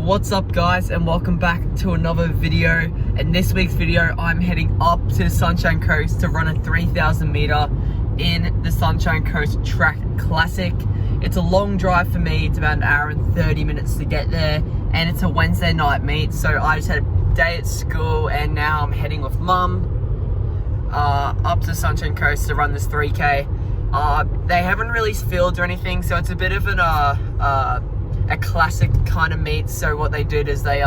What's up guys, and welcome back to another video. In this week's video I'm heading up to the Sunshine Coast to run a 3,000 meter in the Sunshine Coast Track Classic. It's a long drive for me. It's about an hour and 30 minutes to get there, and it's a Wednesday night meet, so I just had a day at school and now I'm heading with mum up to the Sunshine Coast to run this 3k. They haven't released fields or anything, so it's a bit of a classic kind of meet. So what they did is they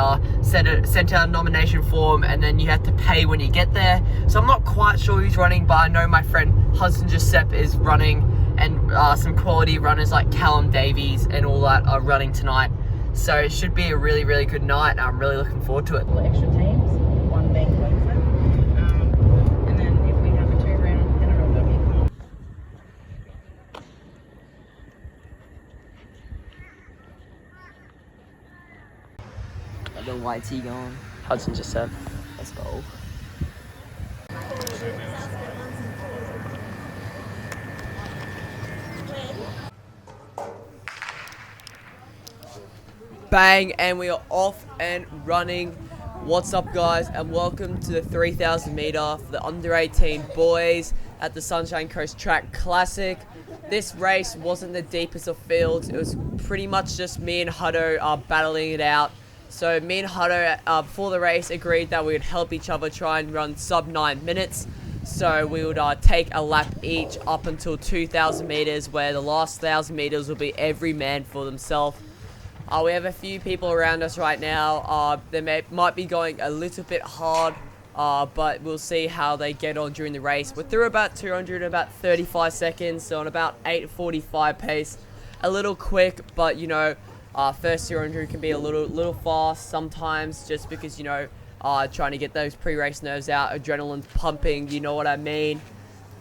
sent out a nomination form, and then you have to pay when you get there. So I'm not quite sure who's running, but I know my friend Hansen is running, and some quality runners like Callum Davies and all that are running tonight. So it should be a really, really good night. I'm really looking forward to it. Extra teams, one being Queensland, and then if we have a 2-round, then it'll be. The white tee going. Hudson just said, let's go. Bang, and we are off and running. What's up guys, and welcome to the 3,000 meter for the under 18 boys at the Sunshine Coast Track Classic. This race wasn't the deepest of fields. It was pretty much just me and Huddo battling it out. So me and Huddo before the race agreed that we would help each other try and run sub 9 minutes. So we would take a lap each up until 2,000 meters, where the last 1,000 meters will be every man for themselves. We have a few people around us right now. They might be going a little bit hard, but we'll see how they get on during the race. We're through about 200 in about 35 seconds, so on about 8:45 pace. A little quick, but you know, first 200 can be a little fast sometimes, just because, you know, trying to get those pre-race nerves out, adrenaline's pumping, you know what I mean.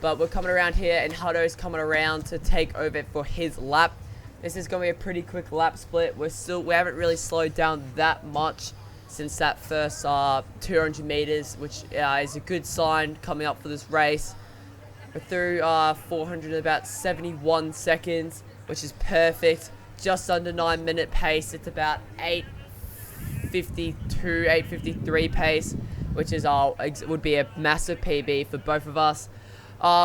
But we're coming around here, and Huddo's coming around to take over for his lap. This is going to be a pretty quick lap split. We haven't really slowed down that much since that first 200 meters, which is a good sign coming up for this race. We're through 400 in about 71 seconds, which is perfect. Just under 9 minute pace. It's about 8:52, 8:53 pace, which is would be a massive PB for both of us.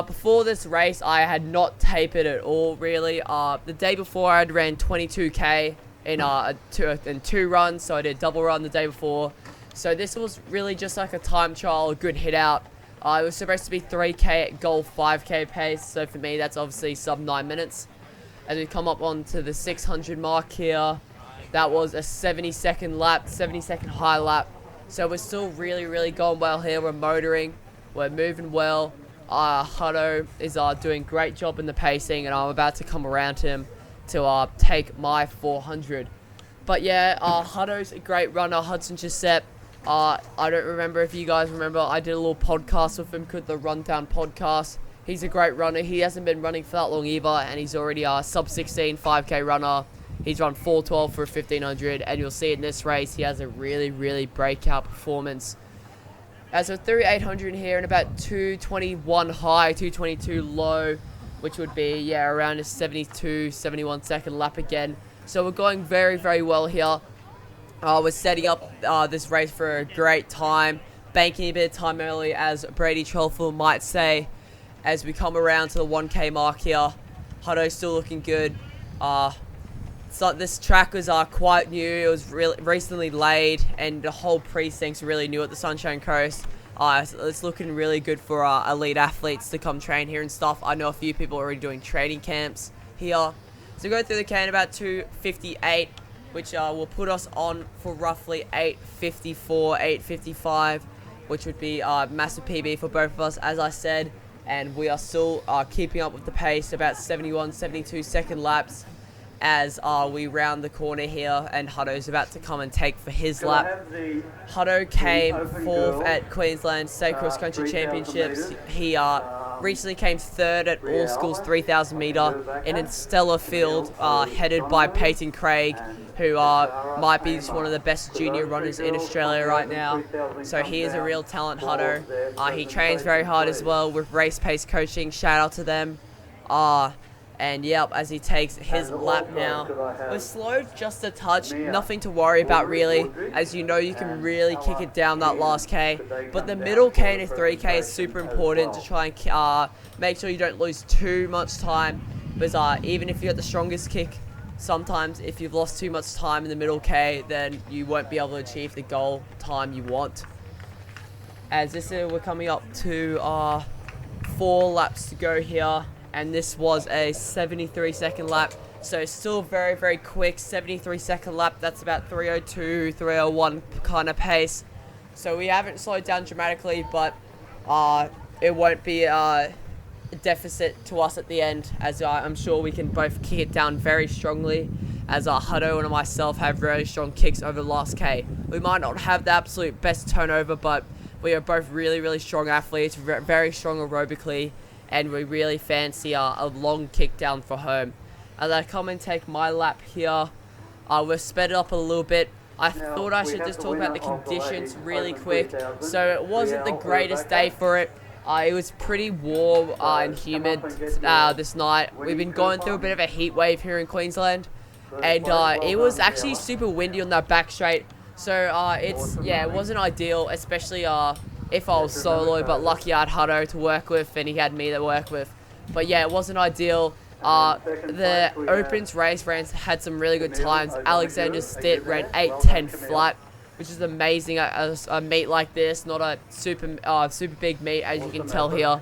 Before this race, I had not tapered at all, really. The day before, I had ran 22k in two runs, so I did a double run the day before. So this was really just like a time trial, a good hit out. It was supposed to be 3k at goal 5k pace, so for me, that's obviously sub 9 minutes. As we come up onto the 600 mark here, that was a 70-second lap, 70-second high lap. So we're still really, really going well here. We're motoring, we're moving well. Huddo is doing a great job in the pacing, and I'm about to come around him to take my 400. But yeah, Huddo's a great runner. Hudson Gisette. I don't remember if you guys remember, I did a little podcast with him called the Rundown Podcast. He's a great runner. He hasn't been running for that long either, and he's already a sub 16 5k runner. He's run 4:12 for a 1,500, and you'll see in this race he has a really, really breakout performance. As we're through 800 here, and about 221 high, 222 low, which would be around a 72, 71 second lap again. So we're going very, very well here. We're setting up this race for a great time, banking a bit of time early, as Brady Trelful might say. As we come around to the 1k mark here, Huddo's still looking good. So this track was quite new. It was really recently laid, and the whole precinct's really new at the Sunshine Coast. It's looking really good for elite athletes to come train here and stuff. I know a few people are already doing training camps here. So go through the can about 2:58, which will put us on for roughly 8:54, 8:55, which would be a massive PB for both of us, as I said. And we are still keeping up with the pace, about 71, 72 second laps, as we round the corner here, and Huddo's about to come and take for his lap. Huddo came 4th at Queensland State Cross Country Championships. He recently came 3rd at All Schools 3,000 meter in a stellar field headed by Peyton Craig, who might be just one of the best junior runners in Australia right now. So he is a real talent, Huddo. He trains very hard as well with race pace coaching. Shout out to them. And yep, as he takes his lap now, we're slowed just a touch, nothing to worry about really. As you know, you can really kick it down that last K, but the middle K and the 3K is super important to try and make sure you don't lose too much time, because even if you're the strongest kick, sometimes if you've lost too much time in the middle K, then you won't be able to achieve the goal time you want. As this we're coming up to 4 laps to go here. And this was a 73-second lap, so still very, very quick. 73-second lap, that's about 3:02, 3:01 kind of pace. So we haven't slowed down dramatically, but it won't be a deficit to us at the end, as I'm sure we can both kick it down very strongly, as Huddo and myself have really strong kicks over the last K. We might not have the absolute best turnover, but we are both really, really strong athletes, very strong aerobically, and we really fancy a long kick down for home. As I come and take my lap here, we've sped it up a little bit. I thought I should just talk about the conditions really quick. So it wasn't the greatest day for it. It was pretty warm and humid this night. We've been going through a bit of a heat wave here in Queensland, and it was actually super windy on that back straight. So it wasn't ideal, especially if I was solo, but lucky I had Huddo to work with and he had me to work with. But yeah, it wasn't ideal. The opens race had some really good times. Alexander Stitt ran 8:10 flat, which is amazing at a meet like this, not a super big meet, as you can tell here.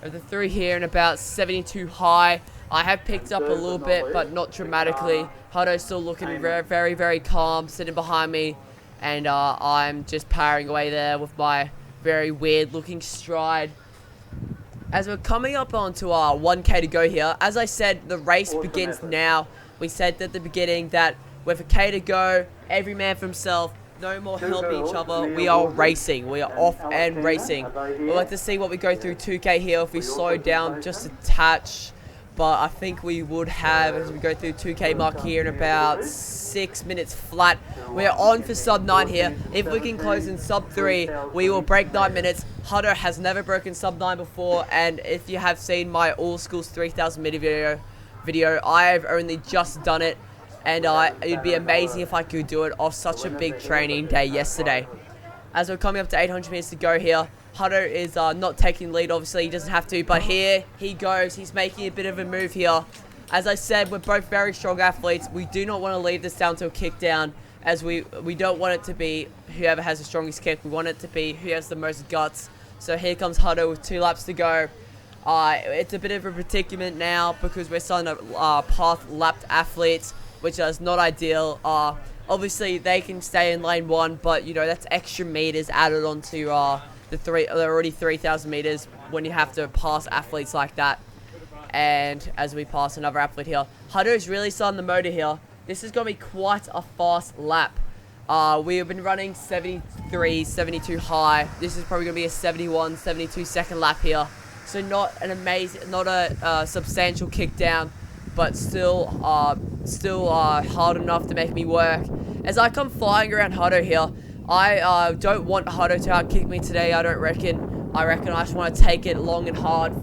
The 3 here and about 72 high. I have picked up a little bit, but not dramatically. Huddo's still looking very, very, very calm, sitting behind me, and I'm just powering away there with my very weird looking stride. As we're coming up onto our 1K to go here, as I said, the race begins now. We said at the beginning that with a K to go, every man for himself, no more helping each other. We are racing. We are off and racing. We'll like to see what we go through 2K here if we slow down just a touch. But I think we would have, as we go through 2K mark here in about 6 minutes flat. We're on for sub 9 here. If we can close in sub 3, we will break 9 minutes. Huddo has never broken sub 9 before, and if you have seen my All Schools 3000 meter video, I have only just done it, and it'd be amazing if I could do it off such a big training day yesterday. As we're coming up to 800 meters to go here, Huddo is not taking lead, obviously, he doesn't have to, but here he goes. He's making a bit of a move here. As I said, we're both very strong athletes. We do not want to leave this down to a kick down, as we don't want it to be whoever has the strongest kick. We want it to be who has the most guts. So here comes Huddo with 2 laps to go. It's a bit of a predicament now because we're starting to path lapped athletes, which is not ideal. Obviously, they can stay in lane 1, but, you know, that's extra meters added onto they're already 3,000 meters when you have to pass athletes like that. And as we pass another athlete here, Huddo's really starting the motor here. This is going to be quite a fast lap. We have been running 73, 72 high. This is probably going to be a 71, 72 second lap here. So not a substantial kick down, but still hard enough to make me work. As I come flying around Huddo here, I don't want Huddo to outkick me today, I reckon I just want to take it long and hard.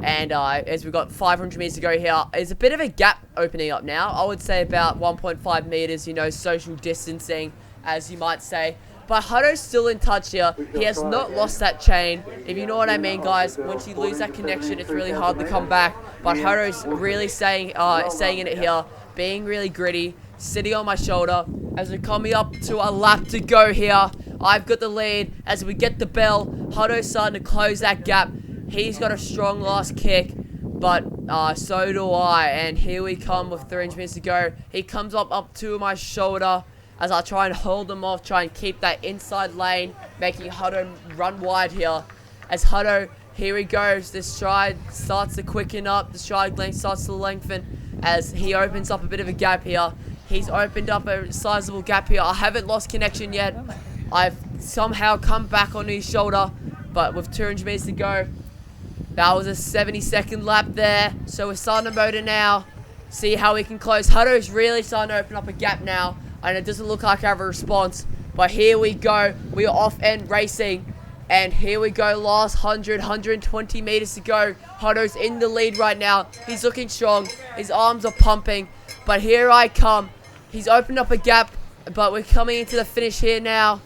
And as we've got 500 meters to go here, there's a bit of a gap opening up now. I would say about 1.5 meters, you know, social distancing, as you might say. But Huddo's still in touch here. He has not lost that chain. If you know what I mean, guys, once you lose that connection, it's really hard to come back. But Huddo's really staying in it here, being really gritty, sitting on my shoulder. As we're coming up to a lap to go here, I've got the lead. As we get the bell, Huddo's starting to close that gap. He's got a strong last kick, but so do I. And here we come with 300 meters to go. He comes up to my shoulder as I try and hold him off, try and keep that inside lane, making Huddo run wide here. As Huddo, here he goes. The stride starts to quicken up. The stride length starts to lengthen as he opens up a bit of a gap here. He's opened up a sizable gap here. I haven't lost connection yet. I've somehow come back on his shoulder, but with 200 meters to go, that was a 70-second lap there. So we're starting the motor now. See how we can close. Huddo's really starting to open up a gap now, and it doesn't look like I have a response. But here we go. We are off and racing. And here we go, last 120 meters to go. Huddo's in the lead right now. He's looking strong. His arms are pumping. But here I come. He's opened up a gap, but we're coming into the finish here now.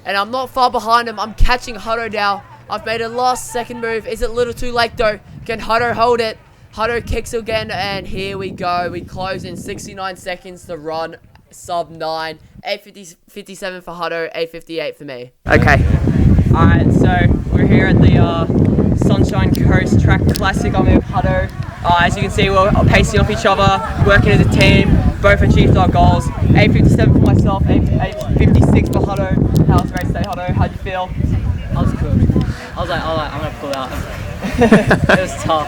And I'm not far behind him. I'm catching Huddo now. I've made a last second move. Is it a little too late though? Can Huddo hold it? Huddo kicks again, and here we go. We close in 69 seconds to run sub 9. 8:57 for Huddo, 8:58 for me. Okay. Alright, so we're here at the Sunshine Coast Track Classic. I'm with Huddo. As you can see, we're pacing off each other, working as a team. Both achieved our goals. 8:57 for myself, 8:56 for Huddo. How was the race today, Huddo? How'd you feel? I was cool. I was like, I'm gonna pull out. It was tough.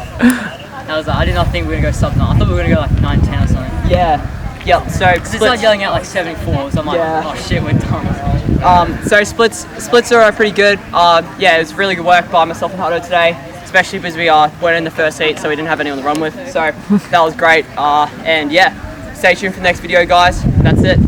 I did not think we were gonna go sub 9. I thought we were gonna go like 9:10 or something. Yeah. Yep. So Because it started yelling out like 74, so I'm like, Yeah. oh shit, we're done. So splits are pretty good. Yeah, it was really good work by myself and Huddo today, especially because we weren't in the first heat, so we didn't have anyone to run with. So that was great. And yeah, stay tuned for the next video, guys. That's it.